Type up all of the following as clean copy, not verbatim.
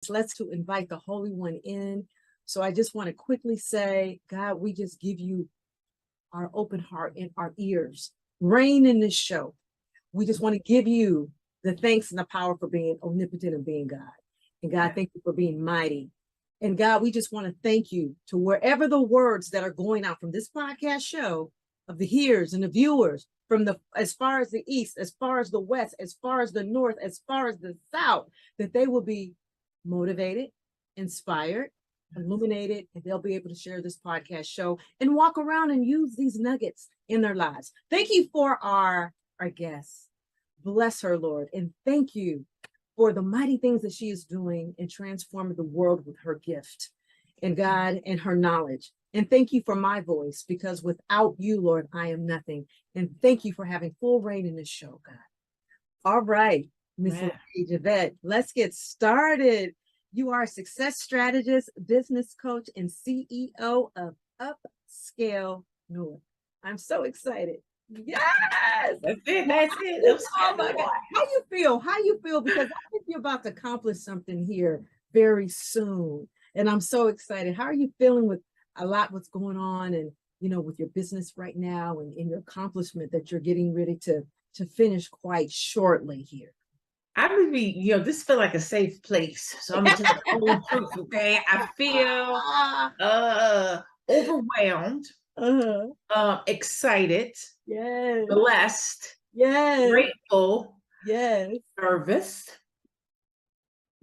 Let's to invite the Holy One in. So I just want to quickly say, God, we just give you our open heart and our ears. Reign in this show. We just want to give you the thanks and the power for being omnipotent and being God. And God, thank you for being mighty. And God, we just want to thank you to wherever the words that are going out from this podcast show of the hearers and the viewers from the as far as the east, as far as the west, as far as the north, as far as the south, that they will be motivated, inspired, illuminated, and they'll be able to share this podcast show and walk around and use these nuggets in their lives. Thank you for our guest. Bless her, Lord. And thank you for the mighty things that she is doing and transforming the world with her gift and God and her knowledge. And thank you for my voice, because without you, Lord, I am nothing. And thank you for having full reign in this show, God. All right, Miss LaNée Javet, let's get started. You are a success strategist, business coach, and CEO of Upscale Noire. I'm so excited. Yes. That's it. That's it. Oh my God. How you feel? How you feel? Because I think you're about to accomplish something here very soon. And I'm so excited. How are you feeling with a lot what's going on and, you know, with your business right now and in your accomplishment that you're getting ready to finish quite shortly here? I would be, this feel like a safe place. So I'm just own proof, okay? I feel overwhelmed, excited, yes, blessed, yes, grateful, yes, nervous,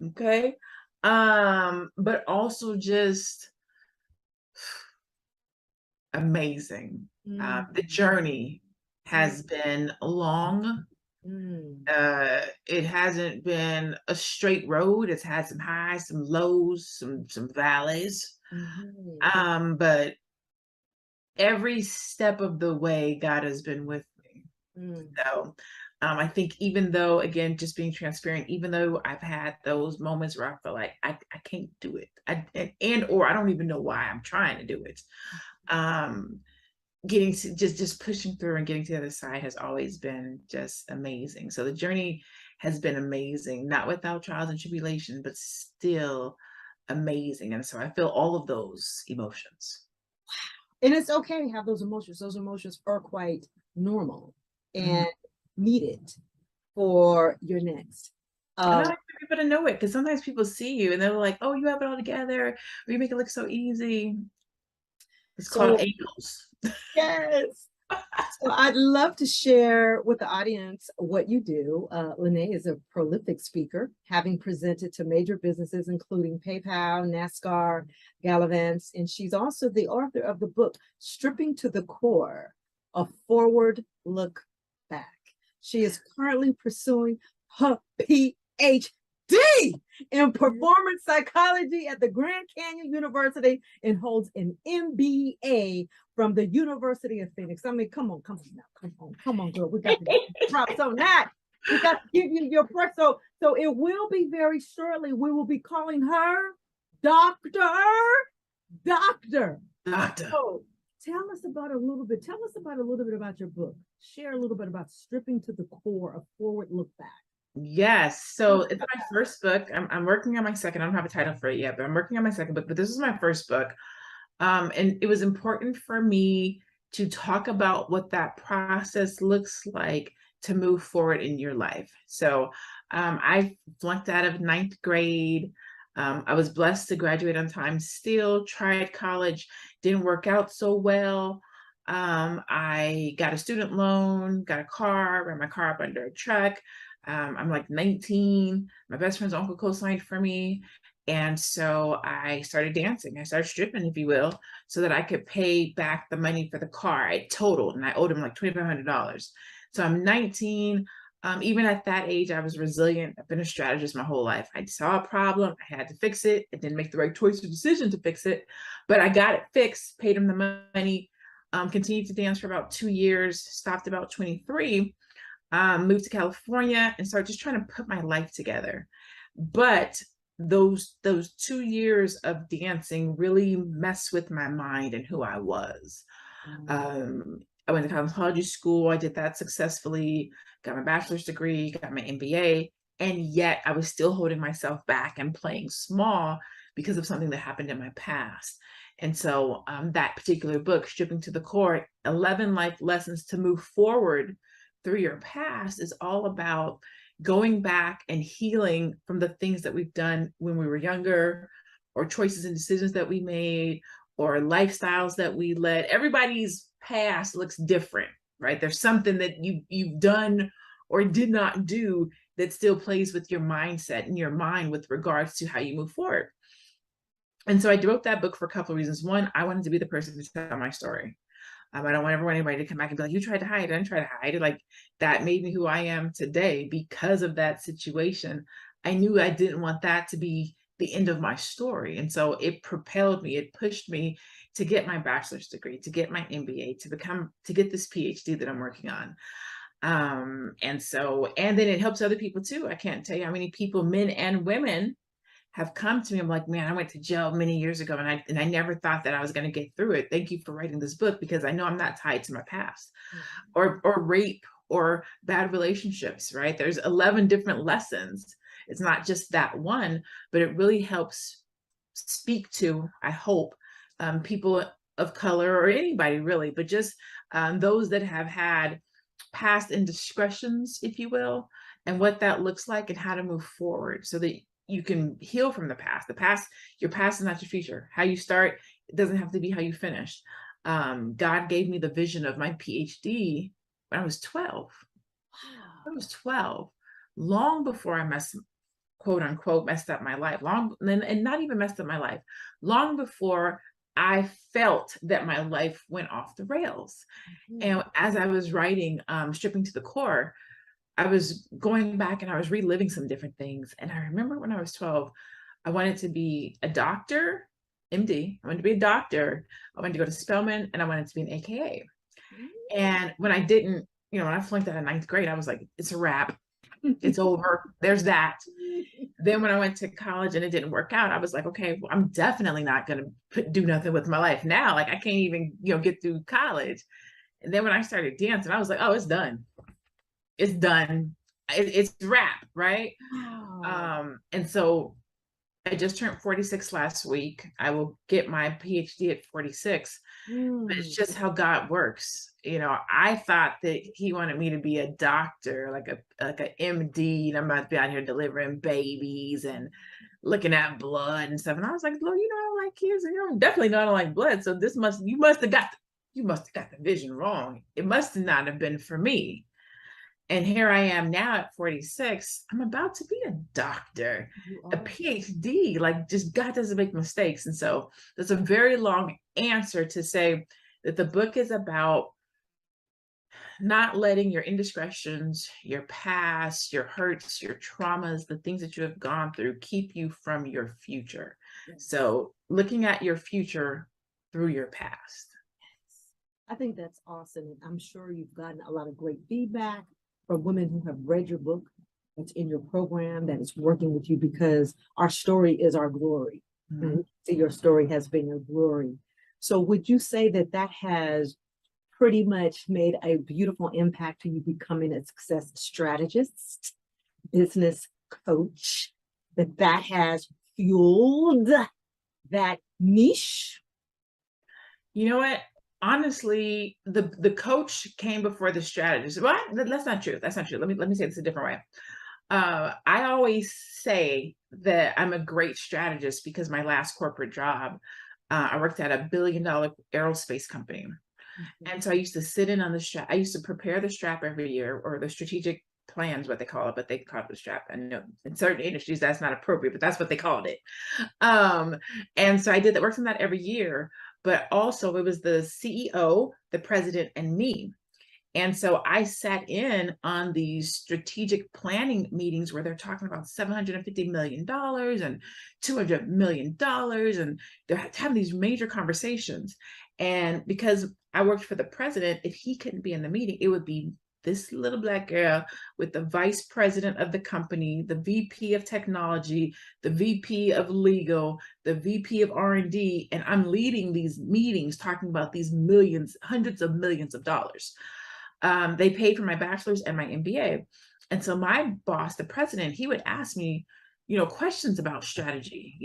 okay? But also just amazing. The journey has been long. It hasn't been a straight road. It's had some highs, some lows, some valleys. But every step of the way, God has been with me. So I think even though, again, just being transparent, even though I've had those moments where I feel like I can't do it, or I don't even know why I'm trying to do it. Getting to just pushing through and getting to the other side has always been just amazing. So the journey has been amazing, not without trials and tribulation, but still amazing. And so I feel all of those emotions. And it's okay to have those emotions. Those emotions are quite normal and needed for your next. And I like for people to know it, because sometimes people see you and they're like, oh, you have it all together, or you make it look so easy. It's called angles. Yes. So I'd love to share with the audience what you do. LaNée is a prolific speaker, having presented to major businesses, including PayPal, NASCAR, Galavance, and she's also the author of the book, Stripping to the Core, A Forward Look Back. She is currently pursuing her PhD in performance psychology at the Grand Canyon University and holds an MBA from the University of Phoenix. I mean, come on now, girl. We got to get props on that. We got to give you your props. So it will be very shortly. We will be calling her Doctor. So tell us about a little bit about your book. Share a little bit about Stripping to the Core, A Forward Look Back. Yes. So it's my first book. I'm working on my second. I don't have a title for it yet, but I'm working on my second book. But this is my first book. And it was important for me to talk about what that process looks like to move forward in your life. So I flunked out of ninth grade. I was blessed to graduate on time. Still tried college, didn't work out so well. I got a student loan, got a car, ran my car up under a truck. I'm like 19. My best friend's uncle co-signed for me. And so I started dancing. I started stripping, if you will, so that I could pay back the money for the car. I totaled and I owed him like $2,500. So I'm 19. Even at that age, I was resilient. I've been a strategist my whole life. I saw a problem. I had to fix it. I didn't make the right choice or decision to fix it, but I got it fixed, paid him the money, continued to dance for about 2 years, stopped about 23. Moved to California and started just trying to put my life together. But those 2 years of dancing really messed with my mind and who I was. I went to cosmetology school. I did that successfully, got my bachelor's degree, got my MBA, And yet I was still holding myself back and playing small because of something that happened in my past. And so that particular book, Stripping to the Core, 11 Life Lessons to Move Forward Through Your Past, is all about going back and healing from the things that we've done when we were younger, or choices and decisions that we made, or lifestyles that we led. Everybody's past looks different, right? There's something that you've done or did not do that still plays with your mindset and your mind with regards to how you move forward. And so I wrote that book for a couple of reasons. One, I wanted to be the person to tell my story. I don't ever want anybody to come back and be like, you tried to hide it. I didn't try to hide it. Like, that made me who I am today because of that situation. I knew I didn't want that to be the end of my story. And so it propelled me, it pushed me to get my bachelor's degree, to get my MBA, to get this PhD that I'm working on. And then it helps other people too. I can't tell you how many people, men and women, have come to me. I'm like, man, I went to jail many years ago, and I never thought that I was going to get through it. Thank you for writing this book, because I know I'm not tied to my past, or rape, or bad relationships, right? There's 11 different lessons. It's not just that one, but it really helps speak to, I hope, people of color, or anybody really, but just those that have had past indiscretions, if you will, and what that looks like and how to move forward so that you can heal from the past. Your past is not your future. How you start, it doesn't have to be how you finish. God gave me the vision of my PhD when I was 12. I was 12, long before I quote unquote, messed up my life, and not even messed up my life, long before I felt that my life went off the rails. And as I was writing, Stripping to the Core, I was going back and I was reliving some different things. And I remember when I was 12, I wanted to be a doctor, MD. I wanted to be a doctor. I wanted to go to Spelman, and I wanted to be an AKA. And when I didn't, when I flunked out of 9th grade, I was like, it's a wrap. It's over. There's that. Then when I went to college and it didn't work out, I was like, okay, well, I'm definitely not going to do nothing with my life now. Like, I can't even, get through college. And then when I started dancing, I was like, oh, it's done. It's done. It's wrap, right? Wow. And so I just turned 46 last week. I will get my PhD at 46. But it's just how God works. I thought that he wanted me to be a doctor, like a MD, and I'm about to be out here delivering babies and looking at blood and stuff. And I was like, Lord, I don't like kids, and definitely don't like blood. So you must have got the vision wrong. It must not have been for me. And here I am now at 46. I'm about to be a doctor, a PhD. Like, just God doesn't make mistakes. And so that's a very long answer to say that the book is about not letting your indiscretions, your past, your hurts, your traumas, the things that you have gone through keep you from your future. So looking at your future through your past. I think that's awesome. And I'm sure you've gotten a lot of great feedback from women who have read your book, that's in your program, that is working with you, because our story is our glory. And your story has been your glory. So would you say that has pretty much made a beautiful impact to you becoming a success strategist, business coach, that has fueled that niche? You know what? Honestly, the coach came before the strategist. Well, that's not true. That's not true. Let me say this a different way. I always say that I'm a great strategist because my last corporate job, I worked at $1 billion aerospace company. And so I used to sit in on the strap. I used to prepare the strap every year, or the strategic plans, what they call it, but they call it the strap. I know in certain industries that's not appropriate, but that's what they called it. And so I worked on that every year, but also it was the CEO, the president, and me. And so I sat in on these strategic planning meetings where they're talking about $750 million and $200 million, and they're having these major conversations. And because I worked for the president, if he couldn't be in the meeting, it would be this little Black girl with the vice president of the company, the VP of technology, the VP of legal, the VP of R&D, and I'm leading these meetings talking about these millions, hundreds of millions of dollars. They paid for my bachelor's and my MBA. And so my boss, the president, he would ask me, questions about strategy.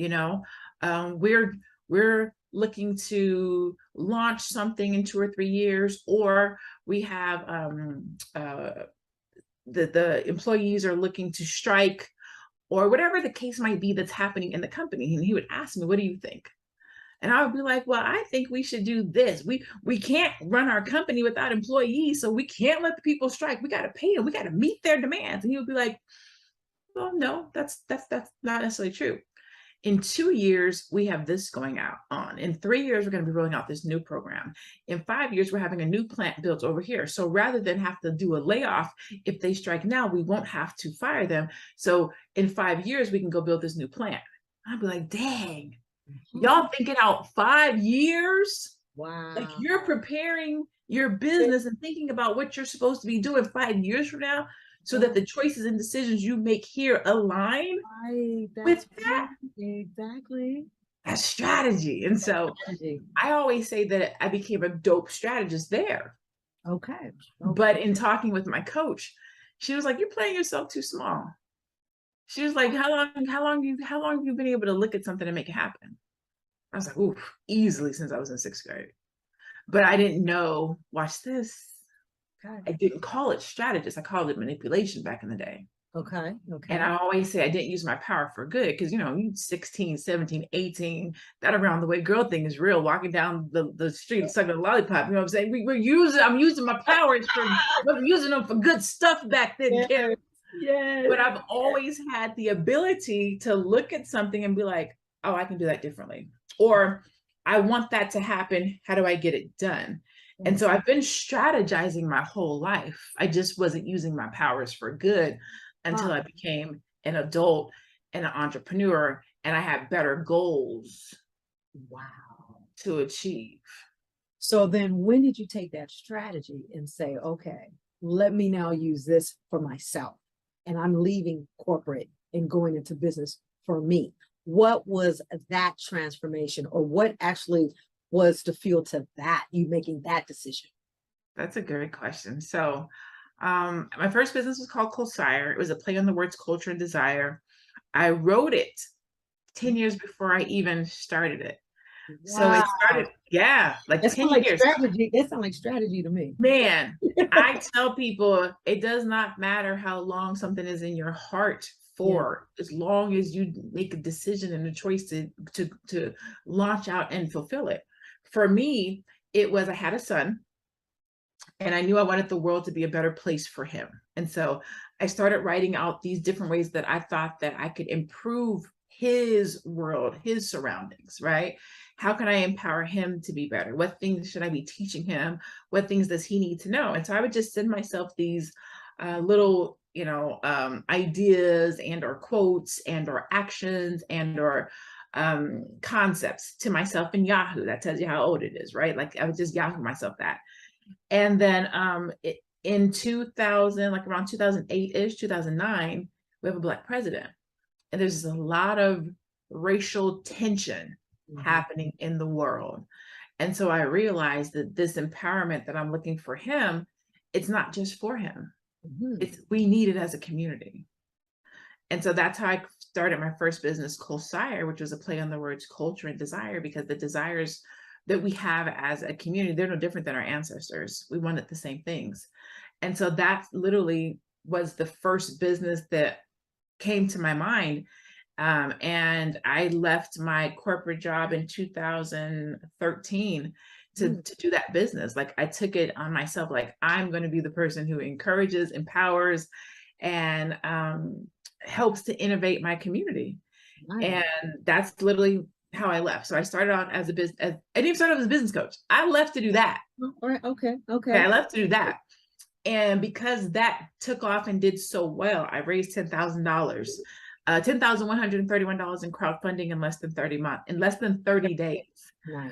We're looking to launch something in 2 or 3 years, or we have the employees are looking to strike, or whatever the case might be that's happening in the company. And he would ask me, what do you think? And I would be like, well, I think we should do this. We can't run our company without employees, so we can't let the people strike. We got to pay them. We got to meet their demands. And he would be like, well, no, that's not necessarily true. In 2 years, we have this going on. In 3 years, we're going to be rolling out this new program. In 5 years, we're having a new plant built over here. So rather than have to do a layoff, if they strike now, we won't have to fire them. So in 5 years, we can go build this new plant. I'd be like, dang, y'all thinking out 5 years? Wow. Like, you're preparing your business and thinking about what you're supposed to be doing 5 years from now, so that the choices and decisions you make here align with that. Exactly. That's strategy. And so I always say that I became a dope strategist there. Okay. But in talking with my coach, she was like, you're playing yourself too small. She was like, how long have you been able to look at something and make it happen? I was like, ooh, easily since I was in 6th grade. But I didn't know, watch this. I didn't call it strategist. I called it manipulation back in the day. Okay. And I always say I didn't use my power for good, because, you 16, 17, 18, that around the way girl thing is real. Walking down the street sucking a lollipop. You know what I'm saying? I'm using my powers we're using them for good stuff back then. Yes. But I've always had the ability to look at something and be like, oh, I can do that differently. Or I want that to happen. How do I get it done? And so I've been strategizing my whole life. I just wasn't using my powers for good until I became an adult and an entrepreneur, and I had better goals to achieve. So then when did you take that strategy and say, okay, let me now use this for myself, and I'm leaving corporate and going into business for me? What was that transformation, or what actually was the fuel to that, you making that decision? That's a great question. So my first business was called Cosire. It was a play on the words culture and desire. I wrote it 10 years before I even started it. Wow. So it started, like 10 years. Strategy. That sounds like strategy to me. Man, I tell people, it does not matter how long something is in your heart for, as long as you make a decision and a choice to launch out and fulfill it. For me, it was, I had a son, and I knew I wanted the world to be a better place for him. And so I started writing out these different ways that I thought that I could improve his world, his surroundings, right? How can I empower him to be better? What things should I be teaching him? What things does he need to know? And so I would just send myself these little, ideas and or quotes and or actions and or concepts to myself in Yahoo. That tells you how old it is, right? Like, I would just Yahoo myself that. And then in 2000, like around 2008-ish, 2009, we have a Black president. And there's a lot of racial tension happening in the world. And so I realized that this empowerment that I'm looking for him, it's not just for him. We need it as a community. And so that's how I started my first business, Cosire, which was a play on the words culture and desire, because the desires that we have as a community, they're no different than our ancestors. We wanted the same things. And so that literally was the first business that came to my mind. And I left my corporate job in 2013 to do that business. Like, I took it on myself, like, I'm going to be the person who encourages, empowers, and helps to innovate my community. And that's literally how I left. So I started out as a business. I didn't even start out as a business coach. I left to do that. All right. Okay. I left to do that. And because that took off and did so well, I raised $10,000, $10,131 in crowdfunding in less than 30 days. Right.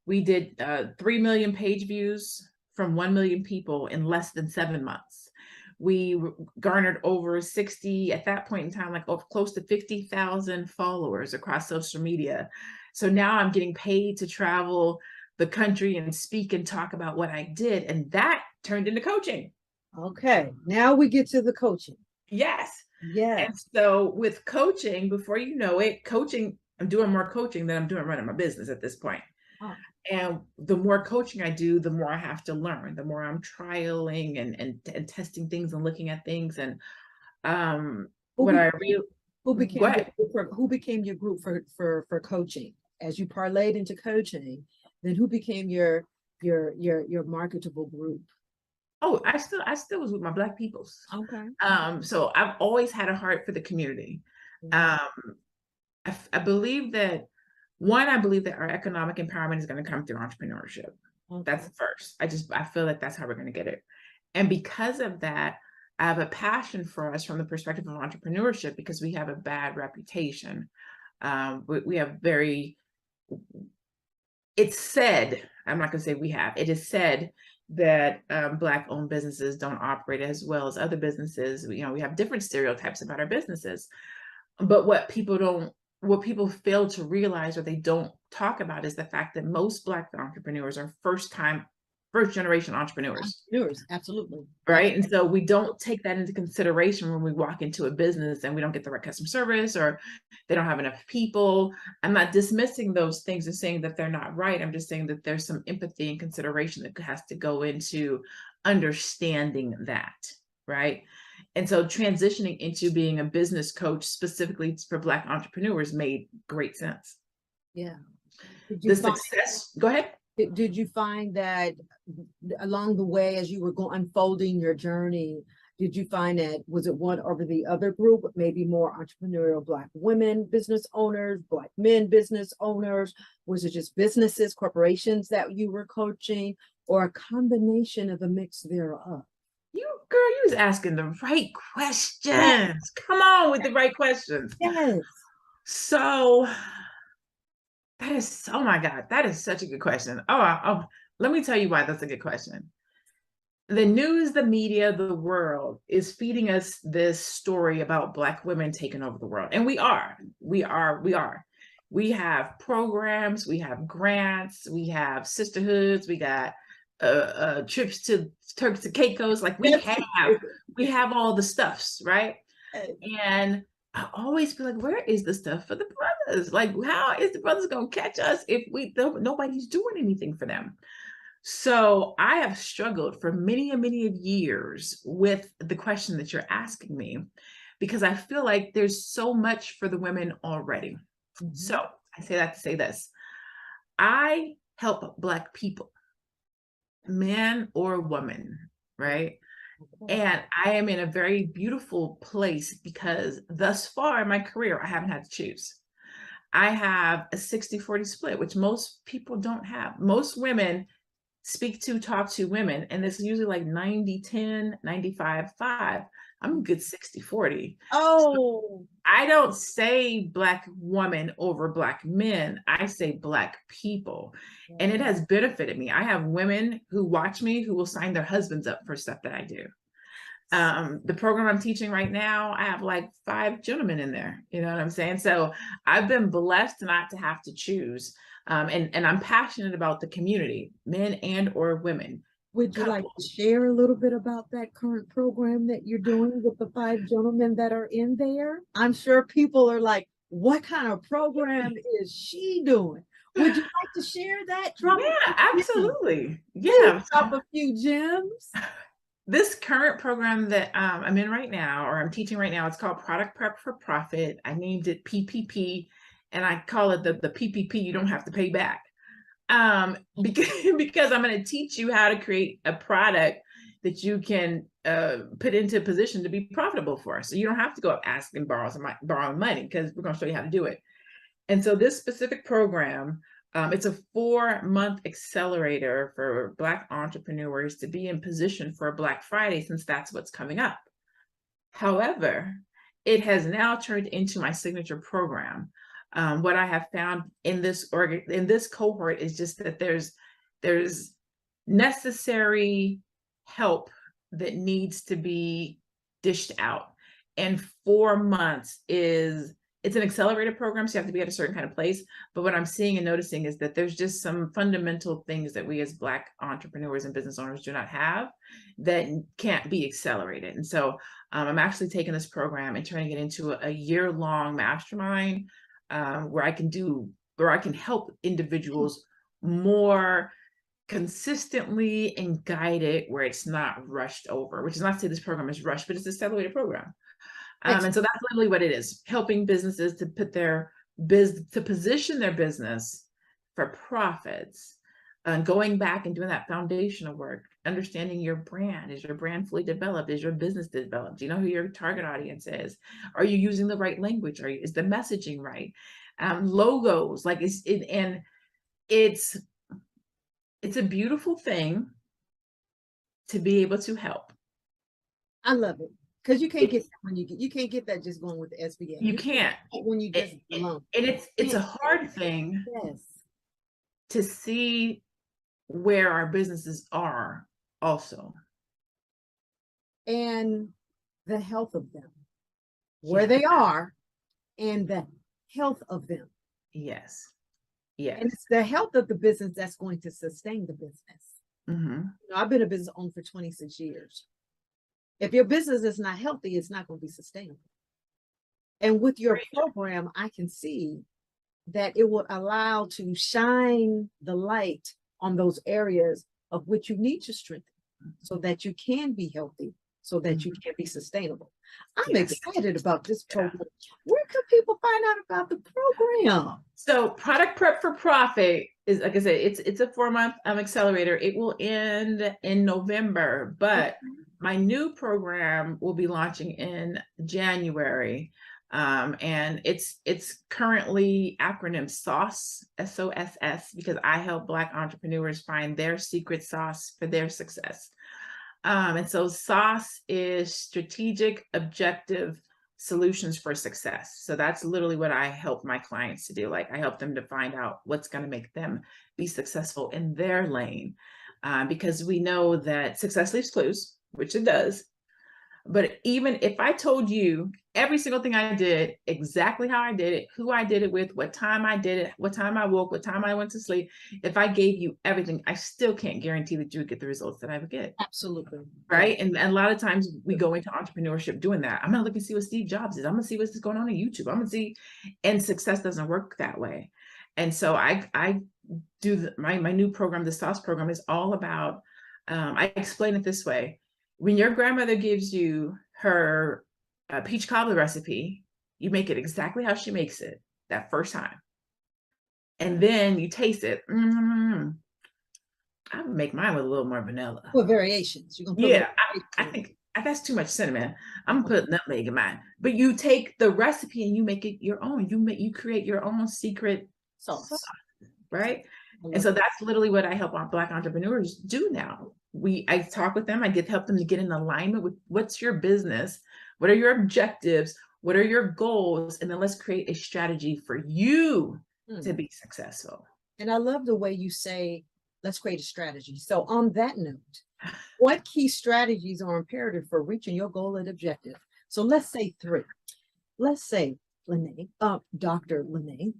We did 3 million page views from 1 million people in less than 7 months. We garnered over 60, at that point in time, like close to 50,000 followers across social media. So now I'm getting paid to travel the country and speak and talk about what I did. And that turned into coaching. Okay, now we get to the coaching. Yes. Yes. And so with coaching, before you know it, coaching, I'm doing more coaching than I'm doing running my business at this point. Oh. And the more coaching I do, the more I have to learn, the more I'm trialing and testing things and looking at things. And Who what I became, really, who go became your ahead. group who became your group for coaching? As you parlayed into coaching, then who became your marketable group? Oh, I still was with my Black peoples. Okay. So I've always had a heart for the community. Um, I believe that I believe that our economic empowerment is going to come through entrepreneurship. Okay. That's the first. I feel like that's how we're going to get it. And because of that, I have a passion for us from the perspective of entrepreneurship because we have a bad reputation. We have it's said, I'm not going to say we have, it is said that Black owned businesses don't operate as well as other businesses. We have different stereotypes about our businesses. But what people fail to realize or they don't talk about is the fact that most Black entrepreneurs are first generation entrepreneurs. Entrepreneurs, absolutely. Right. And so we don't take that into consideration when we walk into a business and we don't get the right customer service or they don't have enough people. I'm not dismissing those things and saying that they're not right. I'm just saying that there's some empathy and consideration that has to go into understanding that. Right. And so transitioning into being a business coach specifically for Black entrepreneurs made great sense. Yeah. Go ahead. Did you find that along the way, as you were unfolding your journey, did you find that, was it one over the other group, maybe more entrepreneurial Black women business owners, Black men business owners? Was it just businesses, corporations that you were coaching, or a combination of a mix thereof? You was asking the right questions. Come on with the right questions. Yes. So oh my God, that is such a good question. Let me tell you why that's a good question. The news, the media, the world is feeding us this story about Black women taking over the world. And we are. We have programs, we have grants, we have sisterhoods, we got trips to Turks and Caicos. Like we have all the stuffs, right? And I always feel like, where is the stuff for the brothers? Like, how is the brothers going to catch us if nobody's doing anything for them? So I have struggled for many and many of years with the question that you're asking me, because I feel like there's so much for the women already. Mm-hmm. So I say that to say this. I help Black people, man or woman, right? And I am in a very beautiful place because thus far in my career, I haven't had to choose. I have a 60-40 split, which most people don't have. Most women talk to women, and it's usually like 90-10, 95-5. I'm a good 60-40. Oh. So I don't say Black woman over Black men. I say Black people. And it has benefited me. I have women who watch me who will sign their husbands up for stuff that I do. The program I'm teaching right now, I have like 5 gentlemen in there. You know what I'm saying? So I've been blessed not to have to choose. And I'm passionate about the community, men and or women. Would you like to share a little bit about that current program that you're doing with the 5 gentlemen that are in there? I'm sure people are like, what kind of program is she doing? Would you like to share that? Yeah, absolutely. Yeah. Drop a few gems. This current program that I'm in right now, or I'm teaching right now, it's called Product Prep for Profit. I named it PPP, and I call it the PPP you don't have to pay back. Because I'm going to teach you how to create a product that you can put into a position to be profitable for us. So you don't have to go up asking borrowing money, because we're going to show you how to do it. And so this specific program, it's a 4-month accelerator for Black entrepreneurs to be in position for a Black Friday, since that's what's coming up. However, it has now turned into my signature program. What I have found in this cohort is just that there's necessary help that needs to be dished out. And 4 months is it's an accelerated program, so you have to be at a certain kind of place. But what I'm seeing and noticing is that there's just some fundamental things that we as Black entrepreneurs and business owners do not have that can't be accelerated. And so I'm actually taking this program and turning it into a year-long mastermind where I can help individuals more consistently and guide it where it's not rushed over, which is not to say this program is rushed, but it's a accelerated program. And so that's literally what it is, helping businesses to put to position their business for profits, and going back and doing that foundational work, understanding your brand. Is your brand fully developed? Is your business developed? Do you know who your target audience is? Are you using the right language? Is the messaging right? Logos, like it's a beautiful thing to be able to help. I love it. Because you can't get that when you can't get that just going with the SBA. You can't when you just alone. And it's a hard thing yes. to see where our businesses are also. And the health of them. Where they are and the health of them. Yes. Yes. And it's the health of the business that's going to sustain the business. Mm-hmm. You know, I've been a business owner for 26 years. If your business is not healthy, it's not going to be sustainable. And with your program, I can see that it will allow to shine the light on those areas of which you need to strengthen so that you can be healthy, so that you can be sustainable. I'm excited about this program. Where can people find out about the program? So Product Prep for Profit is, like I said, it's a 4-month accelerator. It will end in November, but my new program will be launching in January. And it's currently acronym SOSS, SOSS, because I help Black entrepreneurs find their secret sauce for their success. And so SOSS is Strategic Objective Solutions for Success. So that's literally what I help my clients to do. Like, I help them to find out what's going to make them be successful in their lane, because we know that success leaves clues, which it does. But even if I told you every single thing I did, exactly how I did it, who I did it with, what time I did it, what time I woke, what time I went to sleep, if I gave you everything, I still can't guarantee that you would get the results that I would get. Absolutely. Right. And a lot of times we go into entrepreneurship doing that. I'm going to look and see what Steve Jobs is. I'm going to see what's going on YouTube. I'm going to see. And success doesn't work that way. And so I do my new program, the SOS program, is all about, I explain it this way. When your grandmother gives you her peach cobbler recipe, you make it exactly how she makes it that first time. And then you taste it. I would make mine with a little more vanilla. With variations. You're gonna put I think that's too much cinnamon. I'm gonna put nutmeg in mine. But you take the recipe and you make it your own. You create your own secret sauce, right? And so that's literally what I help our Black entrepreneurs do now. I talk with them, help them to get in alignment with what's your business, what are your objectives, what are your goals, and then let's create a strategy for you to be successful. And I love the way you say, let's create a strategy. So on that note, what key strategies are imperative for reaching your goal and objective? So let's say 3. Let's say, LaNée, Dr. LaNée,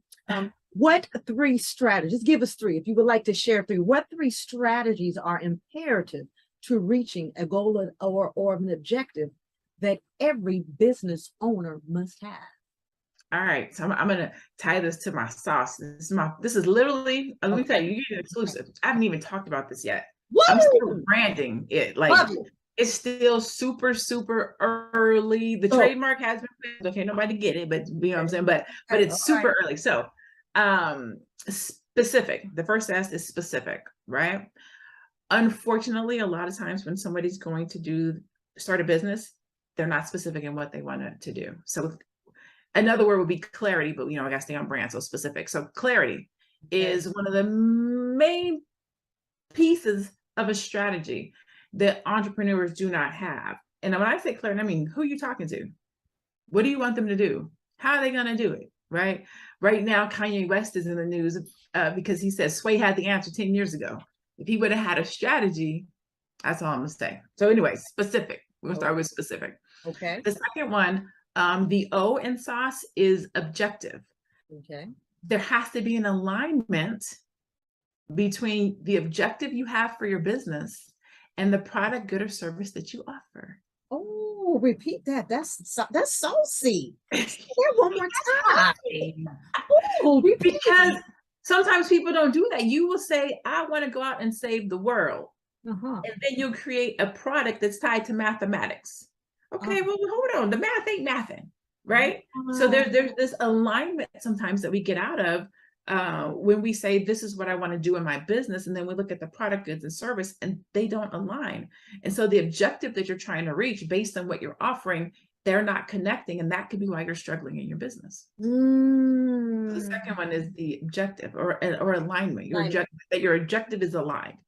what 3 strategies, give us 3, if you would like to share 3, what 3 strategies are imperative to reaching a goal or an objective that every business owner must have? All right, so I'm gonna tie this to my sauce. This is literally, let me tell you, you get an exclusive. I haven't even talked about this yet. Woo! I'm still branding it. Like, it's still super, super early. The trademark has been placed. Okay, nobody get it, but you know what I'm saying? But it's super early. So specific. The first S is specific, right? Unfortunately, a lot of times when somebody's going to start a business, they're not specific in what they want to do. So another word would be clarity, but I gotta stay on brand, so specific. So clarity is one of the main pieces of a strategy that entrepreneurs do not have. And when I say clarity, I mean, who are you talking to? What do you want them to do? How are they gonna do it? Right? Right now, Kanye West is in the news because he says Sway had the answer 10 years ago. If he would have had a strategy, that's all I'm gonna say. So anyway, specific. We're gonna start with specific. Okay. The second one, The O in sauce is objective. Okay. There has to be an alignment between the objective you have for your business and the product, good, or service that you offer. Oh, repeat that. That's saucy. Say that one more time. Oh, repeat Because it. sometimes people don't do that. You will say, I want to go out and save the world. Uh-huh. And then you'll create a product that's tied to mathematics. Okay, well, hold on. The math ain't mathing, right? So there's this alignment sometimes that we get out of when we say, this is what I want to do in my business. And then we look at the product, goods, and service, and they don't align. And so the objective that you're trying to reach based on what you're offering, they're not connecting. And that could be why you're struggling in your business. The second one is the objective or alignment. Your objective is aligned.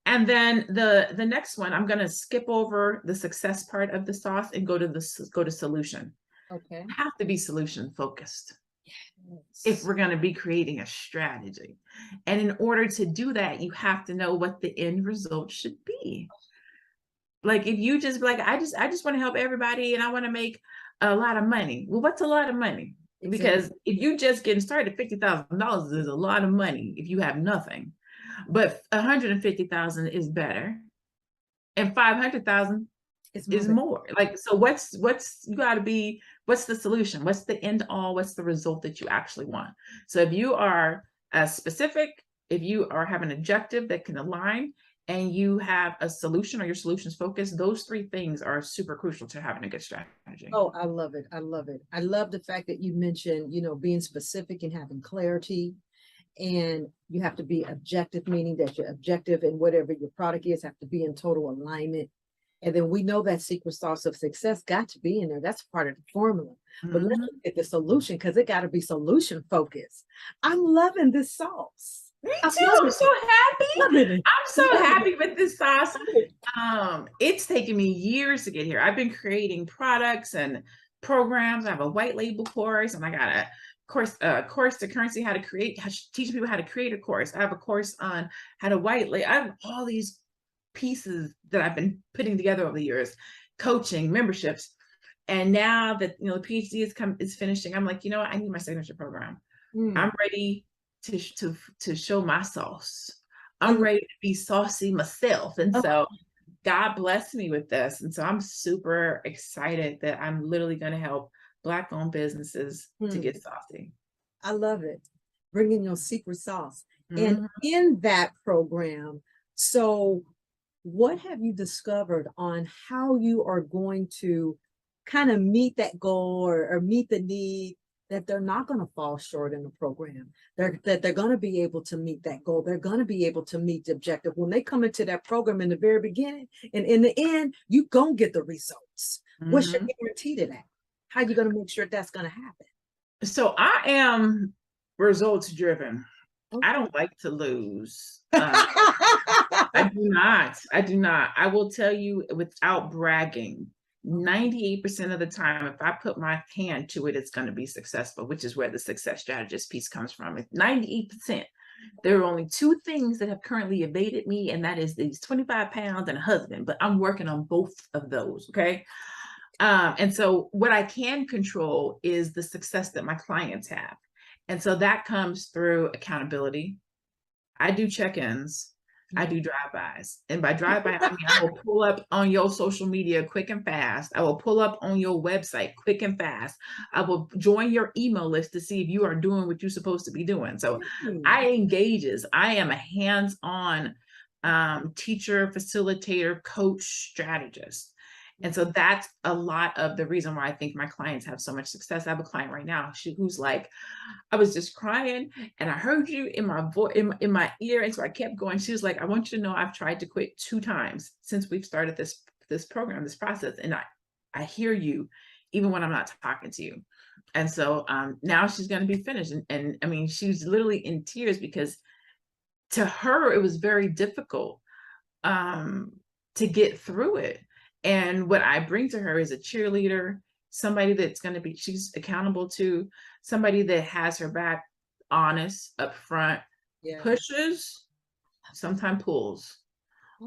And then the next one, I'm going to skip over the success part of the sauce and go to solution. Okay. Have to be solution focused. Yes. If we're going to be creating a strategy. And in order to do that, you have to know what the end result should be. Like if you just like, I just want to help everybody and I want to make a lot of money. Well, what's a lot of money? Exactly. Because if you just getting started, $50,000 is a lot of money if you have nothing. But 150,000 is better, and 500,000 is more. Like, so what's you got to be? What's the solution? What's the end all? What's the result that you actually want? So if you are specific, if you are have an objective that can align, and you have a solution or your solutions focused, those three things are super crucial to having a good strategy. Oh, I love it. I love it. I love the fact that you mentioned, being specific and having clarity. And you have to be objective, meaning that your objective and whatever your product is have to be in total alignment. And then we know that secret sauce of success got to be in there. That's part of the formula. But let's look at the solution, because it got to be solution focused. I'm loving this sauce. Me too. I'm so happy. I'm so happy with this sauce. It's taken me years to get here. I've been creating products and programs. I have a white label course, and I got a course to currency, teach people how to create a course. I have a course on how to white label. I have all these pieces that I've been putting together over the years, coaching, memberships. And now that the PhD is finishing, I'm like, I need my signature program. I'm ready to show my sauce. I'm ready to be saucy myself. And so God blessed me with this. And so I'm super excited that I'm literally going to help Black-owned businesses to get saucy. I love it. Bringing your secret sauce. And in that program, so what have you discovered on how you are going to kind of meet that goal or meet the need that they're not going to fall short in the program, that they're going to be able to meet that goal. They're going to be able to meet the objective. When they come into that program in the very beginning, and in the end, you going to get the results. What's your guarantee to that? How are you going to make sure that's going to happen? So I am results driven. Okay. I don't like to lose. I do not. I will tell you without bragging, 98% of the time, if I put my hand to it, it's going to be successful, which is where the success strategist piece comes from. It's 98%. There are only two things that have currently evaded me, and that is these 25 pounds and a husband, but I'm working on both of those, okay? And so what I can control is the success that my clients have. And so that comes through accountability. I do check-ins. I do drive-bys. And by drive-by, I mean, I will pull up on your social media quick and fast. I will pull up on your website quick and fast. I will join your email list to see if you are doing what you're supposed to be doing. So I am a hands-on teacher, facilitator, coach, strategist. And so that's a lot of the reason why I think my clients have so much success. I have a client right now who's like, I was just crying and I heard you in my voice, in my ear. And so I kept going. She was like, I want you to know I've tried to quit 2 times since we've started this program, this process. And I hear you even when I'm not talking to you. And so now she's going to be finished. And I mean, she's literally in tears because to her, it was very difficult to get through it. And what I bring to her is a cheerleader, somebody that's going to be, she's accountable to, somebody that has her back, honest, upfront, pushes, sometimes pulls.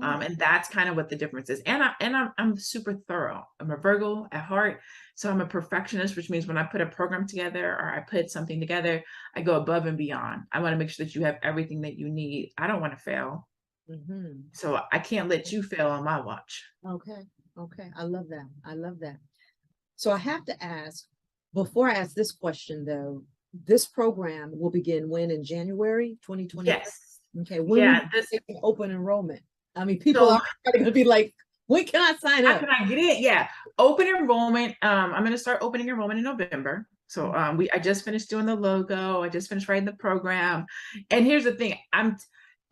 And that's kind of what the difference is. And I'm super thorough. I'm a Virgo at heart. So I'm a perfectionist, which means when I put a program together or I put something together, I go above and beyond. I want to make sure that you have everything that you need. I don't want to fail. So I can't let you fail on my watch. Okay. Okay. I love that. I love that. So I have to ask, before I ask this question though, this program will begin when, in January 2020? Yes. Okay. When Yeah. this open enrollment? I mean, people are going to be like, when can I sign up? How can I get in? Yeah. Open enrollment. I'm going to start opening enrollment in November. So I just finished doing the logo. I just finished writing the program. And here's the thing.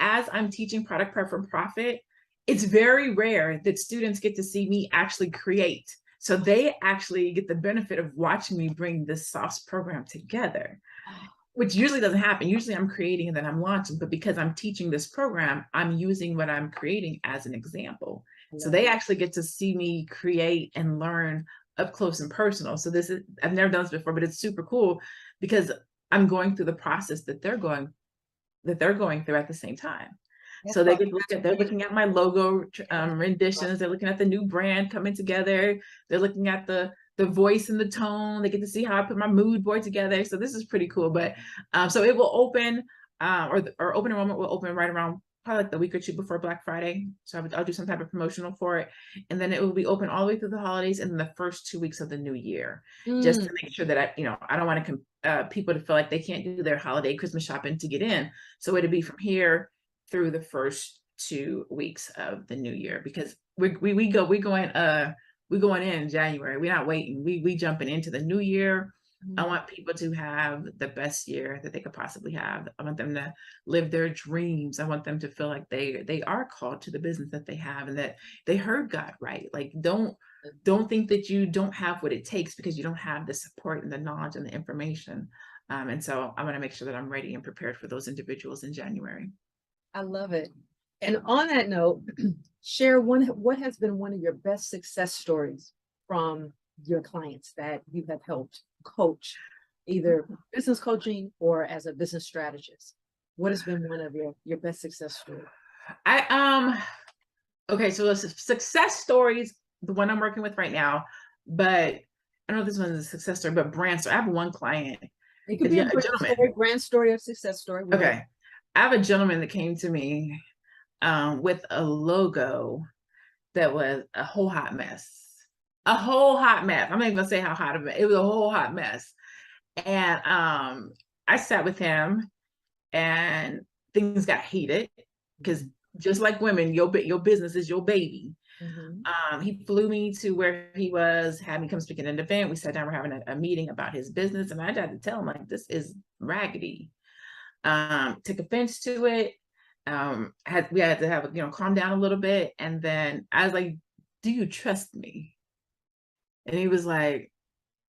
As I'm teaching product prep for profit, it's very rare that students get to see me actually create. So they actually get the benefit of watching me bring this sauce program together, which usually doesn't happen. Usually I'm creating and then I'm launching, but because I'm teaching this program, I'm using what I'm creating as an example. So they actually get to see me create and learn up close and personal. So I've never done this before, but it's super cool because I'm going through the process that they're going through at the same time. So they're looking at my logo renditions. They're looking at the new brand coming together. They're looking at the voice and the tone. They get to see how I put my mood board together. So this is pretty cool. But so it will open, or open enrollment will open right around probably like the week or two before Black Friday. So I'll do some type of promotional for it. And then it will be open all the way through the holidays and the first 2 weeks of the new year, just to make sure that I don't want people to feel like they can't do their holiday Christmas shopping to get in. So it'll be from here through the first 2 weeks of the new year, because we going in January. We're not waiting. We jumping into the new year. I want people to have the best year that they could possibly have. I want them to live their dreams. I want them to feel like they are called to the business that they have and that they heard God right. Like don't think that you don't have what it takes because you don't have the support and the knowledge and the information. And so I want to make sure that I'm ready and prepared for those individuals in January. I love it. And on that note, share what has been one of your best success stories from your clients that you have helped coach, either business coaching or as a business strategist. What has been one of your best success stories? Okay, so the success stories, the one I'm working with right now, but I don't know if this one is a success story, but brand story. I have one client. It could be a gentleman. Brand story or success story. Okay. I have a gentleman that came to me with a logo that was a whole hot mess. A whole hot mess. I'm not even gonna say how hot of it was. A whole hot mess. And I sat with him and things got heated because just like women, your business is your baby. He flew me to where he was, had me come speak at an event. We sat down, we're having a meeting about his business, and I had to tell him, like, this is raggedy. Took offense to it. We had to have, calm down a little bit. And then I was like, do you trust me? And he was like,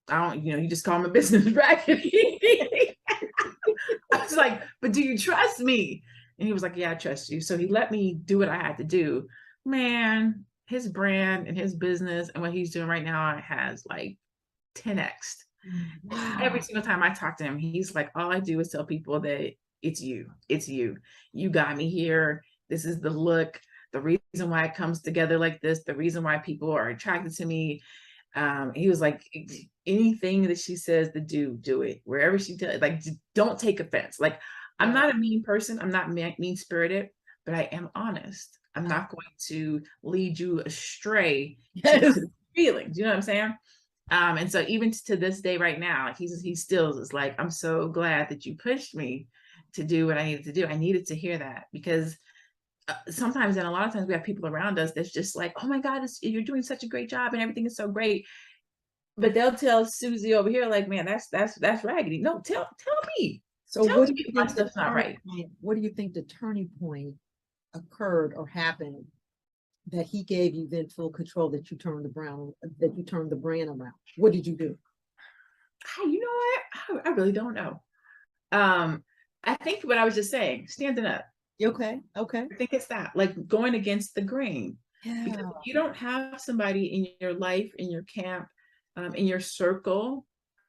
I don't, you just call my business raggedy. I was like, but do you trust me? And he was like, yeah, I trust you. So he let me do what I had to do. Man, his brand and his business and what he's doing right now has like 10x. Wow. Every single time I talk to him, he's like, all I do is tell people that it's you. You got me here. This is the look, the reason why it comes together like this, the reason why people are attracted to me. He was like, anything that she says to do it. Wherever she tells, like, don't take offense. Like, I'm not a mean person. I'm not mean-spirited, but I am honest. I'm not going to lead you astray to feelings. You know what I'm saying? And so even to this day right now, he still is like, I'm so glad that you pushed me to do what I needed to do. I needed to hear that because sometimes, and a lot of times, we have people around us that's just like, oh my God, you're doing such a great job and everything is so great. But they'll tell Susie over here, like, man, that's raggedy. No, tell me. So what do you think stuff's not right? What do you think the turning point occurred or happened that he gave you then full control, that you turned the brand around? What did you do? You know what? I really don't know. I think what I was just saying, standing up. Okay. I think it's that, like, going against the grain. Yeah. Because if you don't have somebody in your life, in your camp, in your circle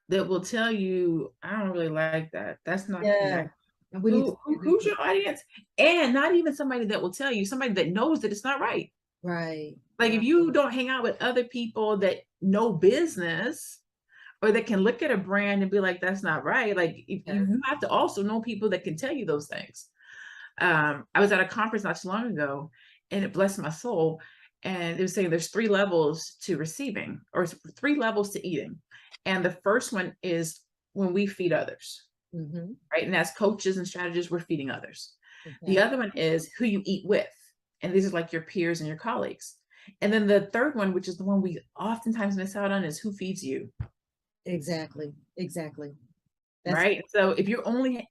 that will tell you, I don't really like that. That's not connected. And we need to Who's your audience? And not even somebody that will tell you, somebody that knows that it's not right. right. Like Right. if you don't hang out with other people that know business or that can look at a brand and be like, that's not right. Like you have to also know people that can tell you those things. I was at a conference not too long ago and it blessed my soul. And it was saying there's 3 levels to receiving or 3 levels to eating. And the first one is when we feed others, right? And as coaches and strategists, we're feeding others. Okay. The other one is who you eat with. And these are like your peers and your colleagues. And then the third one, which is the one we oftentimes miss out on, is who feeds you. Exactly. Exactly. Right. So if you're only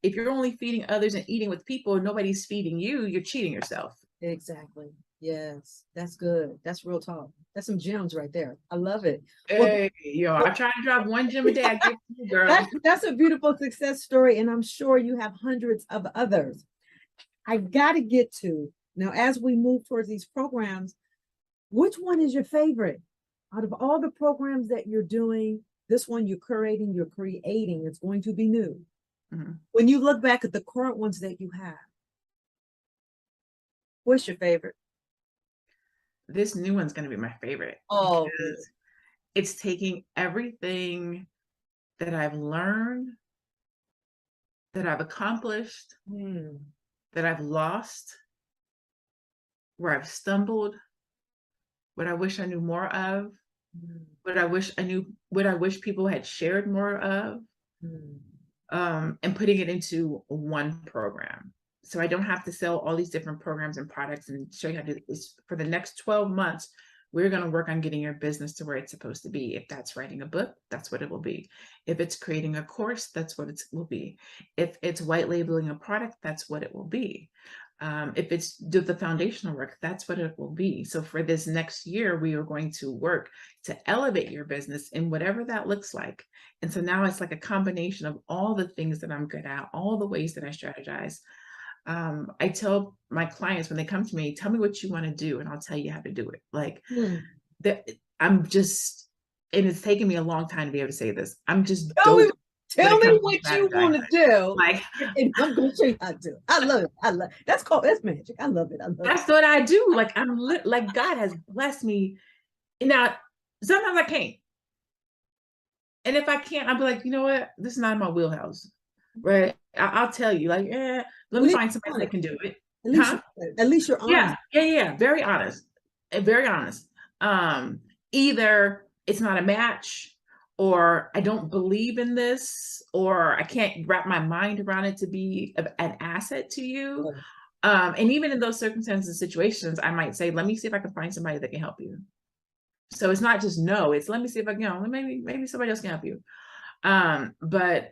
feeding others and eating with people, nobody's feeding you, you're cheating yourself. Exactly. Yes. That's good. That's real talk. That's some gems right there. I love it. Hey, yo, I try to drop 1 gem a day. I give you, girl. That's a beautiful success story. And I'm sure you have hundreds of others. I got to get to now, as we move towards these programs, which one is your favorite out of all the programs that you're doing? This one you're curating, you're creating, it's going to be new. When you look back at the current ones that you have, what's your favorite? This new one's going to be my favorite. Oh, because it's taking everything that I've learned, that I've accomplished, that I've lost, where I've stumbled, what I wish I knew more of, what I wish people had shared more of, and putting it into one program. So I don't have to sell all these different programs and products and show you how to do this. For the next 12 months, we're going to work on getting your business to where it's supposed to be. If that's writing a book, that's what it will be. If it's creating a course, that's what it will be. If it's white labeling a product, that's what it will be. If it's do the foundational work, that's what it will be. So for this next year, we are going to work to elevate your business in whatever that looks like. And so now it's like a combination of all the things that I'm good at, all the ways that I strategize. I tell my clients when they come to me, tell me what you want to do and I'll tell you how to do it. Like I'm just, and it's taken me a long time to be able to say this. I'm just tell me what you want to do. Like, and I'm going to show you how to do it. I love it. That's magic. I love it. That's what I do. Like like God has blessed me. Now, sometimes I can't. And if I can't, I'll be like, you know what? This is not in my wheelhouse. Right. I'll tell you, like, let me find somebody that can do it. At least you're honest. Yeah. Very honest. Very honest. Either it's not a match, or I don't believe in this, or I can't wrap my mind around it to be an asset to you. And even in those circumstances and situations, I might say, let me see if I can find somebody that can help you. So it's not just no, it's let me see if I can, maybe somebody else can help you. But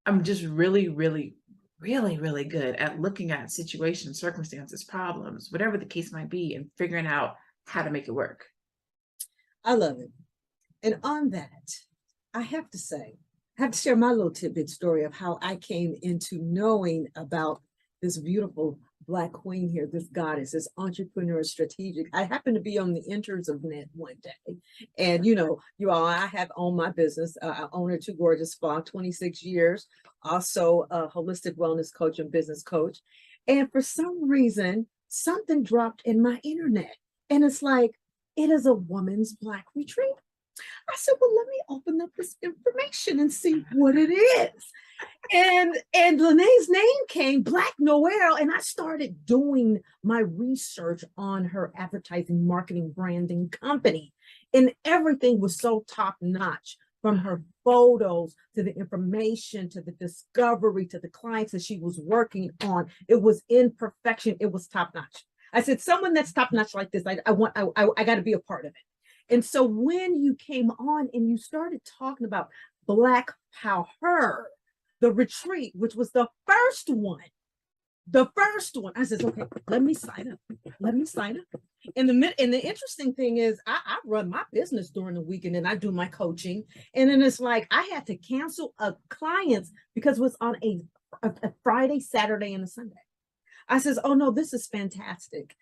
I'm just really, really, really, really good at looking at situations, circumstances, problems, whatever the case might be, and figuring out how to make it work. I love it. And on that, I have to share my little tidbit story of how I came into knowing about this beautiful Black queen here, this goddess, this entrepreneur strategic. I happened to be on the interns of net one day. And you all, I have owned my business. I own a Too Gorgeous Spa, 26 years, also a holistic wellness coach and business coach. And for some reason, something dropped in my internet. And it's like, it is a woman's Black retreat. I said, well, let me open up this information and see what it is. And LaNée's name came, Black Noire, and I started doing my research on her advertising, marketing, branding company. And everything was so top notch, from her photos to the information to the discovery to the clients that she was working on. It was in perfection. It was top notch. I said, someone that's top notch like this, I got to be a part of it. And so when you came on and you started talking about Black Power, the retreat, which was the first one, I said, okay, let me sign up. And the interesting thing is I run my business during the weekend and I do my coaching. And then it's like, I had to cancel a clients because it was on a Friday, Saturday, and a Sunday. I says, oh no, this is fantastic.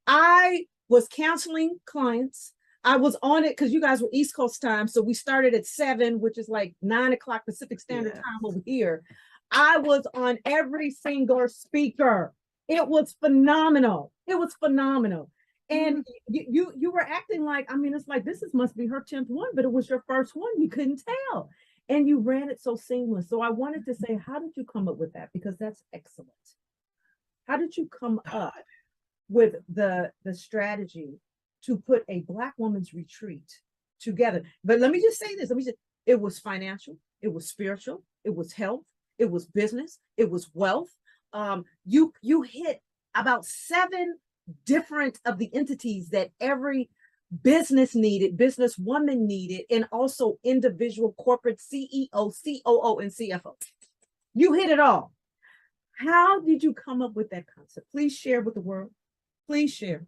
I was canceling clients. I was on it because you guys were East Coast time. So we started at 7, which is like 9 o'clock Pacific Standard Time over here. I was on every single speaker. It was phenomenal. It was phenomenal. And you were acting like, I mean, it's like this must be her 10th one, but it was your first one. You couldn't tell. And you ran it so seamless. So I wanted to say, how did you come up with that? Because that's excellent. How did you come up with the strategy to put a Black woman's retreat together? But let me just say this. It was financial, it was spiritual, it was health, it was business, it was wealth. You hit about 7 different of the entities that every business woman needed, and also individual corporate CEO, COO, and CFO. You hit it all. How did you come up with that concept? Please share with the world. Please share.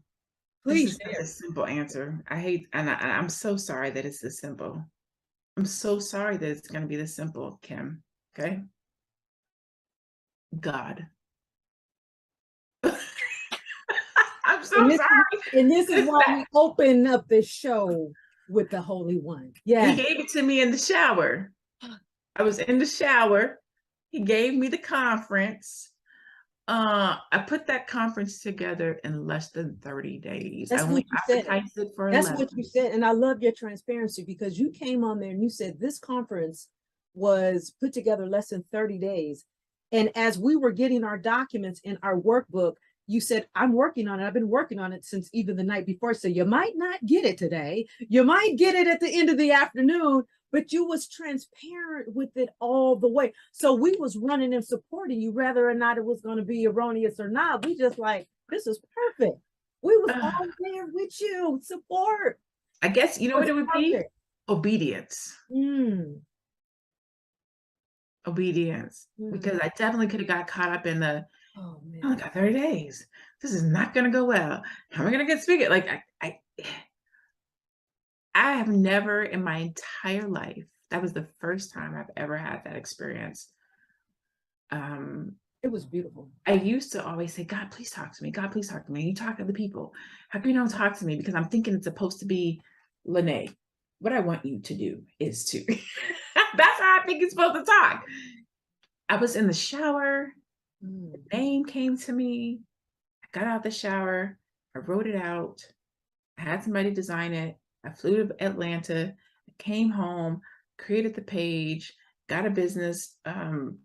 Please share. A simple answer. I'm so sorry that it's this simple. I'm so sorry that it's going to be this simple, Kim. Okay. God. I'm so sorry. And this is why we open up the show with the Holy One. Yeah. He gave it to me in the shower. I was in the shower. He gave me the conference. I put that conference together in less than 30 days. That's what you said. That's what you said. And I love your transparency, because you came on there and you said this conference was put together less than 30 days. And as we were getting our documents in our workbook, you said, I'm working on it. I've been working on it since even the night before. So you might not get it today. You might get it at the end of the afternoon, but you was transparent with it all the way. So we was running and supporting you, whether or not it was going to be erroneous or not. We just like, this is perfect. We was all there with you, support. I guess, you know what it would be? Obedience. Obedience. Because I definitely could have got caught up in the, oh man, I only got 30 days. This is not going to go well. How am I going to get speaking? Like I have never in my entire life, that was the first time I've ever had that experience. It was beautiful. I used to always say, God, please talk to me. God, please talk to me. And you talk to the people. How come you don't talk to me? Because I'm thinking it's supposed to be LaNée. What I want you to do is to, that's how I think it's supposed to talk. I was in the shower. The name came to me. I got out the shower. I wrote it out. I had somebody design it. I flew to Atlanta, came home, created the page, got a business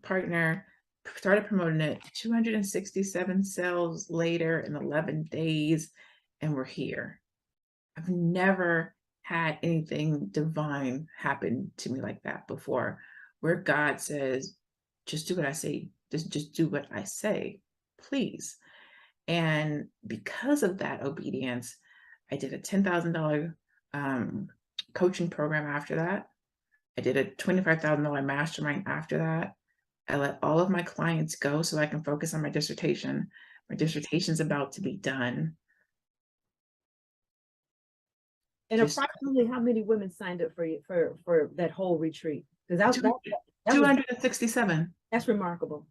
partner, started promoting it. 267 sales later in 11 days, and we're here. I've never had anything divine happen to me like that before, where God says, just do what I say. Just do what I say, please. And because of that obedience, I did a $10,000 coaching program after that. I did a $25,000 mastermind after that. I let all of my clients go so I can focus on my dissertation. My dissertation's about to be done. And approximately how many women signed up for you for that whole retreat? Because that was 267. That's remarkable.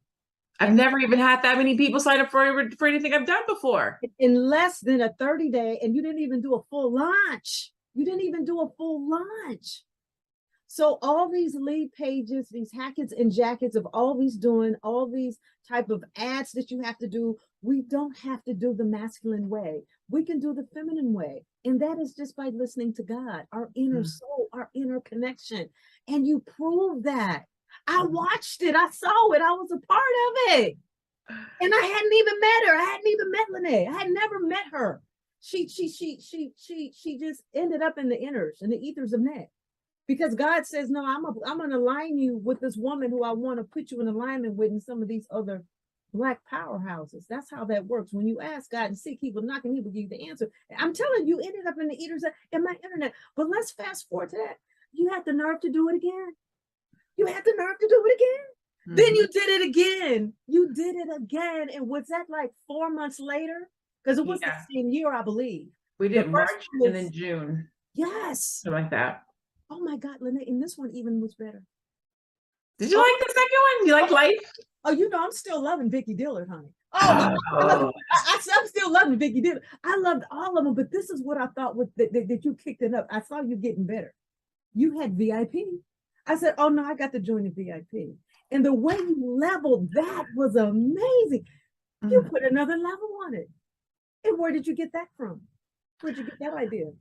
I've never even had that many people sign up for anything I've done before. In less than a 30-day, and you didn't even do a full launch. You didn't even do a full launch. So all these lead pages, these hackets and jackets of all these type of ads that you have to do, we don't have to do the masculine way. We can do the feminine way. And that is just by listening to God, our inner soul, our inner connection. And you prove that. I watched it. I saw it. I was a part of it. And I hadn't even met her. I hadn't even met LaNée. I had never met her. She just ended up in the ethers of net. Because God says, no, I'm going to align you with this woman who I want to put you in alignment with in some of these other Black powerhouses. That's how that works. When you ask God and seek, he will knock and he will give you the answer. I'm telling you, ended up in the ethers in my internet. But let's fast forward to that. You had the nerve to do it again. You had the nerve to do it again. Then you did it again. You did it again. And was that like 4 months later? Because it was the same year, I believe. We did March and then June. Yes. Something like that. Oh my God, LaNée, and this one even was better. Did you like the second one? You like life? Oh, I'm still loving Vicky Dillard, honey. Oh, I'm still loving Vicky Dip. I loved all of them, but this is what I thought was that you kicked it up. I saw you getting better. You had VIP. I said, oh no, I got to join the VIP. And the way you leveled that was amazing. You put another level on it. And where did you get that from? Where'd you get that idea?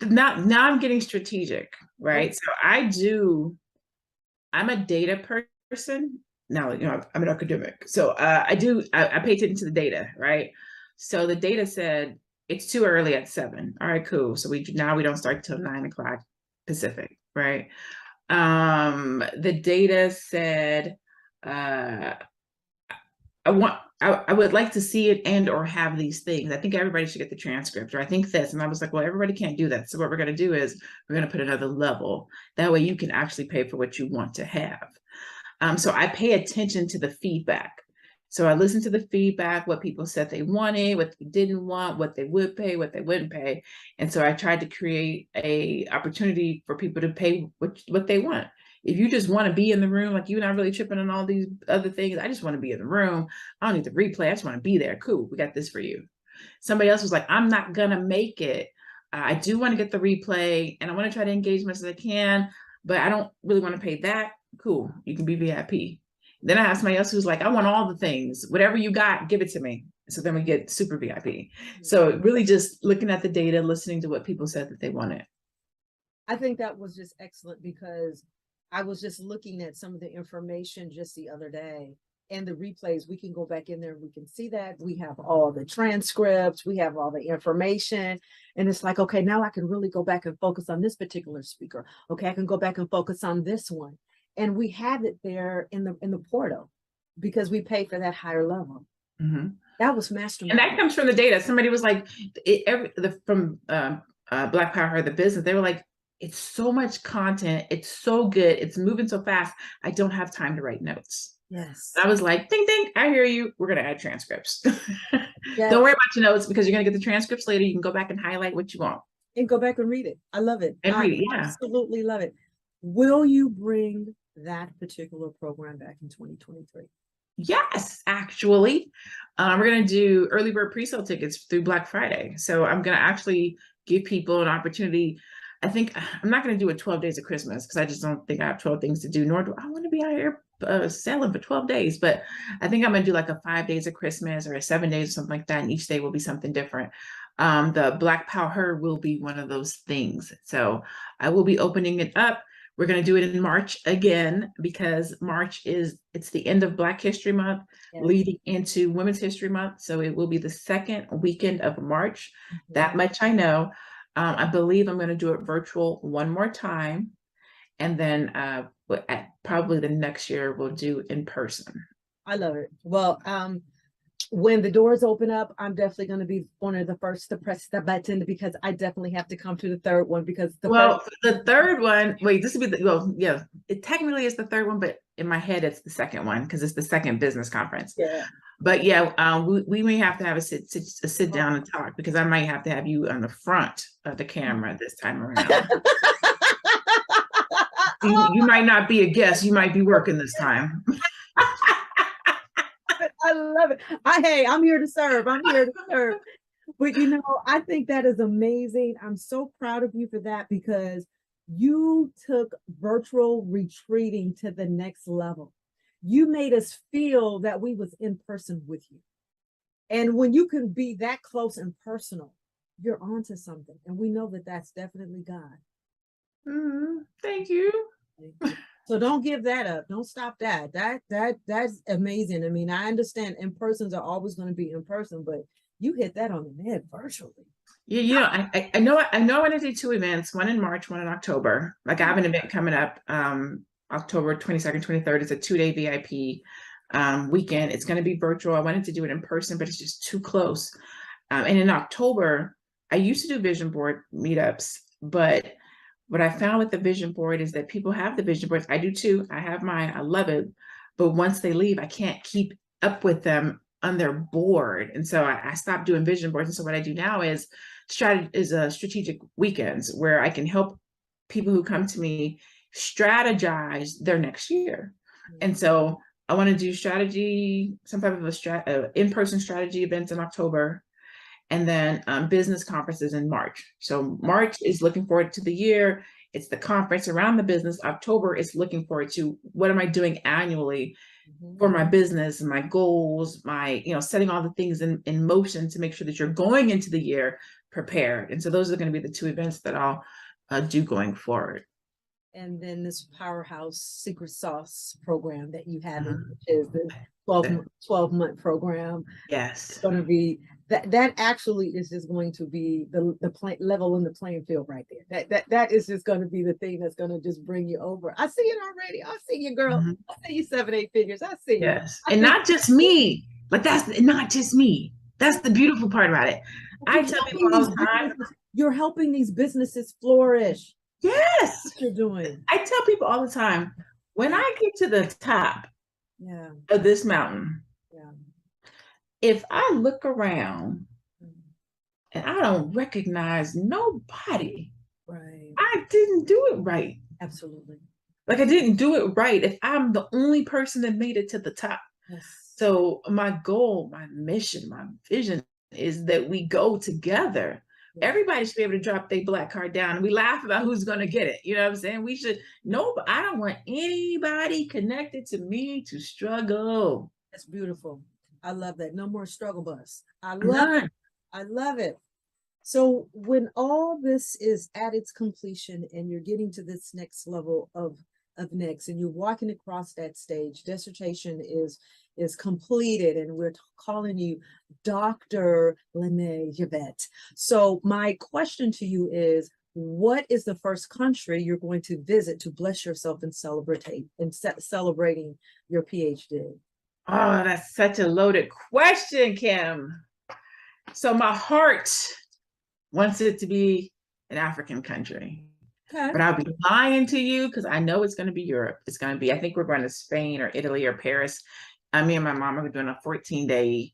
Now I'm getting strategic, right? Okay. So I'm a data person. Now, I'm an academic. So I pay attention to the data, right? So the data said it's too early at 7. All right, cool. So we don't start till 9 o'clock Pacific, right? The data said I would like to see it and or have these things. I think everybody should get the transcript, or I think this. And I was like, well, everybody can't do that. So what we're going to do is we're going to put another level. That way you can actually pay for what you want to have. So I pay attention to the feedback. So I listened to the feedback, what people said they wanted, what they didn't want, what they would pay, what they wouldn't pay. And so I tried to create a opportunity for people to pay what they want. If you just want to be in the room, like you're not really tripping on all these other things, I just want to be in the room. I don't need the replay. I just want to be there. Cool. We got this for you. Somebody else was like, I'm not going to make it. I do want to get the replay and I want to try to engage as much as I can, but I don't really want to pay that. Cool. You can be VIP. Then I have somebody else who's like, I want all the things, whatever you got, give it to me. So then we get super VIP. So really just looking at the data, listening to what people said that they wanted. I think that was just excellent because I was just looking at some of the information just the other day and the replays. We can go back in there and we can see that we have all the transcripts, we have all the information. And it's like, okay, now I can really go back and focus on this particular speaker. Okay, I can go back and focus on this one. And we have it there in the portal because we pay for that higher level. Mm-hmm. That was mastermind. And that comes from the data. Somebody was like, from Black Power, the business, they were like, it's so much content. It's so good. It's moving so fast. I don't have time to write notes. Yes. I was like, ding, ding, I hear you. We're going to add transcripts. Yes. Don't worry about your notes because you're going to get the transcripts later. You can go back and highlight what you want. And go back and read it. I love it. And read it, yeah. Absolutely love it. Will you bring that particular program back in 2023? Yes, actually. We're going to do early bird pre-sale tickets through Black Friday. So I'm going to actually give people an opportunity. I think I'm not going to do it 12 days of Christmas because I just don't think I have 12 things to do, nor do I want to be out here selling for 12 days. But I think I'm going to do like a 5 days of Christmas or a 7 days or something like that. And each day will be something different. The Black Power will be one of those things. So I will be opening it up. We're going to do it in March again because March it's the end of Black History Month, yes, leading into Women's History Month. So it will be the second weekend of March. Mm-hmm. That much I know. I believe I'm going to do it virtual one more time. And then probably the next year we'll do in person. I love it. Well, when the doors open up, I'm definitely going to be one of the first to press the button because I definitely have to come to the third one because the third one, wait, this would be it technically is the third one, but in my head it's the second one because it's the second business conference. Yeah. But yeah, we may have to have a sit down and talk because I might have to have you on the front of the camera this time around. You might not be a guest, you might be working this time. I love it. I'm here to serve. I'm here to serve. But I think that is amazing. I'm so proud of you for that because you took virtual retreating to the next level. You made us feel that we was in person with you. And when you can be that close and personal, you're onto something. And we know that that's definitely God. Thank you. So don't give that up. Don't stop that. That's amazing. I mean, I understand in persons are always going to be in person, but you hit that on the head virtually. Yeah, I know I want to do 2 events, one in March, one in October. Like I have an event coming up October 22nd, 23rd. It's a 2-day VIP weekend. It's going to be virtual. I wanted to do it in person, but it's just too close. And in October, I used to do vision board meetups, but what I found with the vision board is that people have the vision boards. I do too. I have mine. I love it. But once they leave, I can't keep up with them on their board. And so I stopped doing vision boards. And so what I do now is strategic weekends where I can help people who come to me strategize their next year. And so I want to do strategy, some type of in-person strategy events in October, and then business conferences in March. So March is looking forward to the year. It's the conference around the business. October is looking forward to what am I doing annually for my business and my goals, my, setting all the things in motion to make sure that you're going into the year prepared. And so those are going to be the two events that I'll do going forward. And then this powerhouse secret sauce program that you have, which is the 12-month program. Yes. It's going to be that actually is just going to be the level in the playing field right there. That is just going to be the thing that's going to just bring you over. I see it already. I see you, girl. I see you 7-8 figures. I see you. Yes. And not just me. Like, that's not just me. That's the beautiful part about it. I tell people all the time, you're helping these businesses flourish. Yes. That's what you're doing. I tell people all the time, when I get to the top of this mountain, if I look around and I don't recognize nobody, I didn't do it right. Absolutely. Like, I didn't do it right if I'm the only person that made it to the top. Yes. So my goal, my mission, my vision is that we go together. Everybody should be able to drop their black card down. We laugh about who's going to get it. You know what I'm saying? We should. No, I don't want anybody connected to me to struggle. That's beautiful. I love that. No more struggle bus. I love it. I love it. So when all this is at its completion and you're getting to this next level of next and you're walking across that stage, dissertation is completed and we're calling you Dr. LaNée Javet. So my question to you is, what is the first country you're going to visit to bless yourself and celebrating your PhD? Oh, that's such a loaded question, Kim. So my heart wants it to be an African country. Okay. But I'll be lying to you because I know it's going to be Europe. It's going to be, I think we're going to Spain or Italy or Paris. Me and my mom are doing a 14-day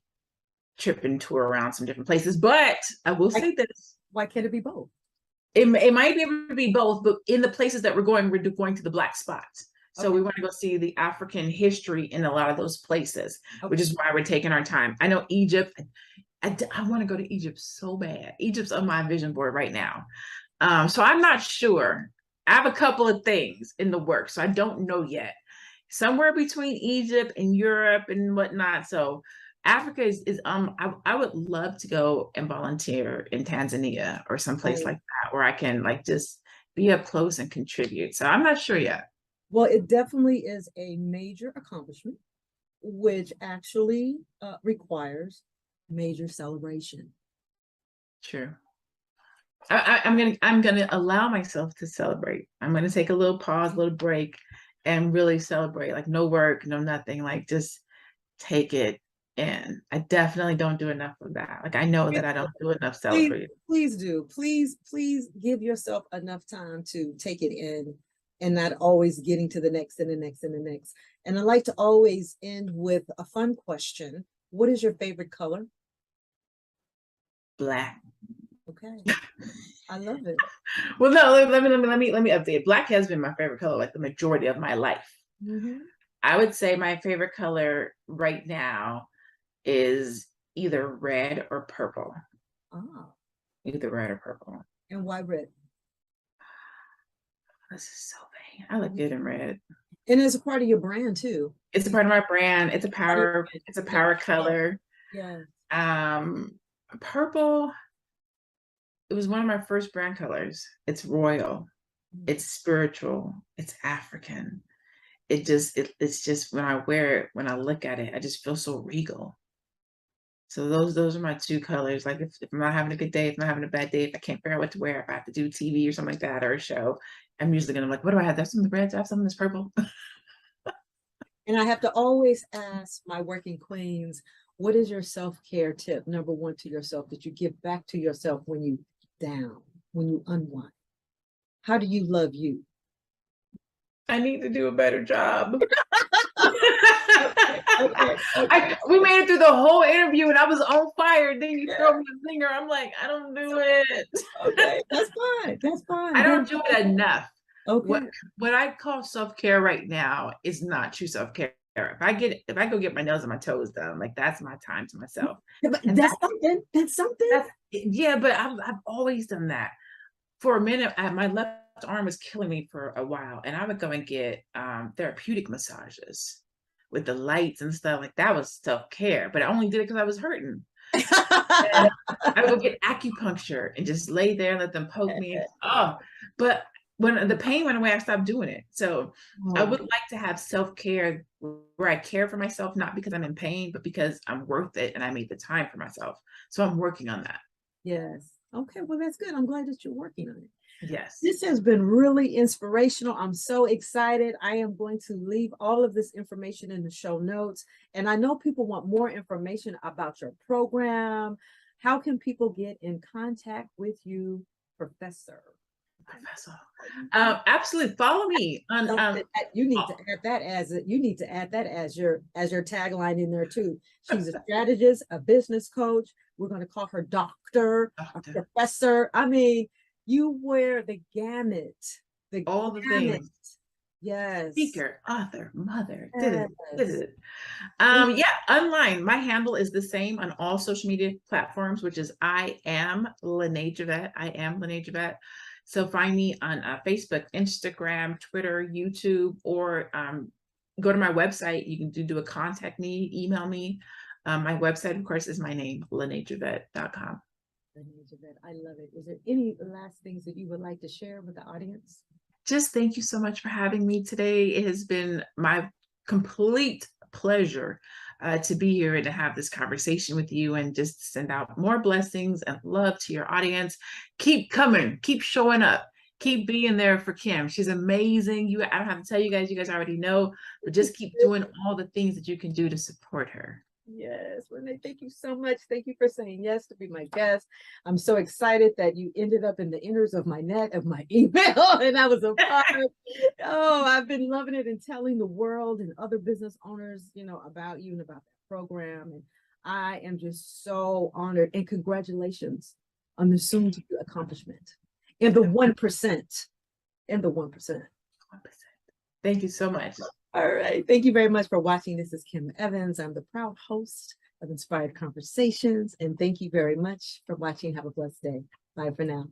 trip and tour around some different places. But I will say this. Why can't it be both? It might be able to be both, but in the places that we're going to the black spots. So we want to go see the African history in a lot of those places, which is why we're taking our time. I know Egypt. I want to go to Egypt so bad. Egypt's on my vision board right now. So I'm not sure. I have a couple of things in the works, so I don't know yet. Somewhere between Egypt and Europe and whatnot. So Africa is I would love to go and volunteer in Tanzania or someplace like that where I can just be up close and contribute. So I'm not sure yet. Well, it definitely is a major accomplishment, which actually requires major celebration. True. I'm gonna allow myself to celebrate. I'm gonna take a little pause, a little break, and really celebrate. Like, no work, no nothing. Like, just take it in. I definitely don't do enough of that. Like, I know that I don't do enough celebrating. Please do. Please give yourself enough time to take it in and not always getting to the next and the next and the next. And I like to always end with a fun question. What is your favorite color? Black. Okay. I love it. Well, no, let me update. Black has been my favorite color like the majority of my life. I would say my favorite color right now is either red or purple. Either red or purple. And why red? This is so vain. I look good in red. And it's a part of your brand too. It's a part of my brand. It's a power color. Yeah. Purple, it was one of my first brand colors. It's royal. It's spiritual. It's African. It's just when I wear it, when I look at it, I just feel so regal. So those are my two colors. Like, if I'm not having a good day, if I'm having a bad day, if I can't figure out what to wear, if I have to do TV or something like that or a show, I'm usually gonna what do I have? Do I have something red? Do I have something that's purple? And I have to always ask my working queens, what is your self-care tip, number one, to yourself that you give back to yourself when you down, when you unwind? How do you love you? I need to do a better job. Okay. We made it through the whole interview and I was on fire. Then you throw me a finger. I'm like, I don't do it. Okay, that's fine. That's fine. I don't do it enough. Okay. What I call self-care right now is not true self-care. If I go get my nails and my toes done, like that's my time to myself. Yeah, but And that's something. That's something. yeah, but I've always done that. For a minute, my left arm was killing me for a while, and I would go and get therapeutic massages with the lights and stuff. Like that was self-care, but I only did it because I was hurting. And I would go get acupuncture and just lay there and let them poke me. Oh, but when the pain went away, I stopped doing it. So I would like to have self-care where I care for myself, not because I'm in pain, but because I'm worth it and I made the time for myself. So I'm working on that. Yes. Okay, well, that's good. I'm glad that you're working on it. Yes. This has been really inspirational. I'm so excited. I am going to leave all of this information in the show notes. And I know people want more information about your program. How can people get in contact with you, Professor? Absolutely. Follow me on you need to add that as your tagline in there too. She's a strategist, a business coach. We're going to call her doctor, a professor. I mean, you wear the gamut. All the things. Yes. Speaker, author, mother. Yes. Yeah, online. My handle is the same on all social media platforms, which is I am LaNée Javet. I am LaNée Javet. So find me on Facebook, Instagram, Twitter, YouTube, or go to my website. You can do a contact me, email me. My website, of course, is my name, LaNéeJavet.com. LaNée Javet, I love it. Is there any last things that you would like to share with the audience? Just thank you so much for having me today. It has been my complete pleasure to be here and to have this conversation with you, and just send out more blessings and love to your audience. Keep coming, keep showing up, keep being there for Kim. She's amazing. I don't have to tell you guys already know, but just keep doing all the things that you can do to support her. Yes, LaNée, thank you so much. Thank you for saying yes to be my guest. I'm so excited that you ended up in the inners of my net of my email, and I was a part. Oh, I've been loving it and telling the world and other business owners, about you and about that program. And I am just so honored, and congratulations on the soon-to-be accomplishment in the 1%. In the 1%. Thank you so much. All right. Thank you very much for watching. This is Kim Evans. I'm the proud host of Inspired Conversations. And thank you very much for watching. Have a blessed day. Bye for now.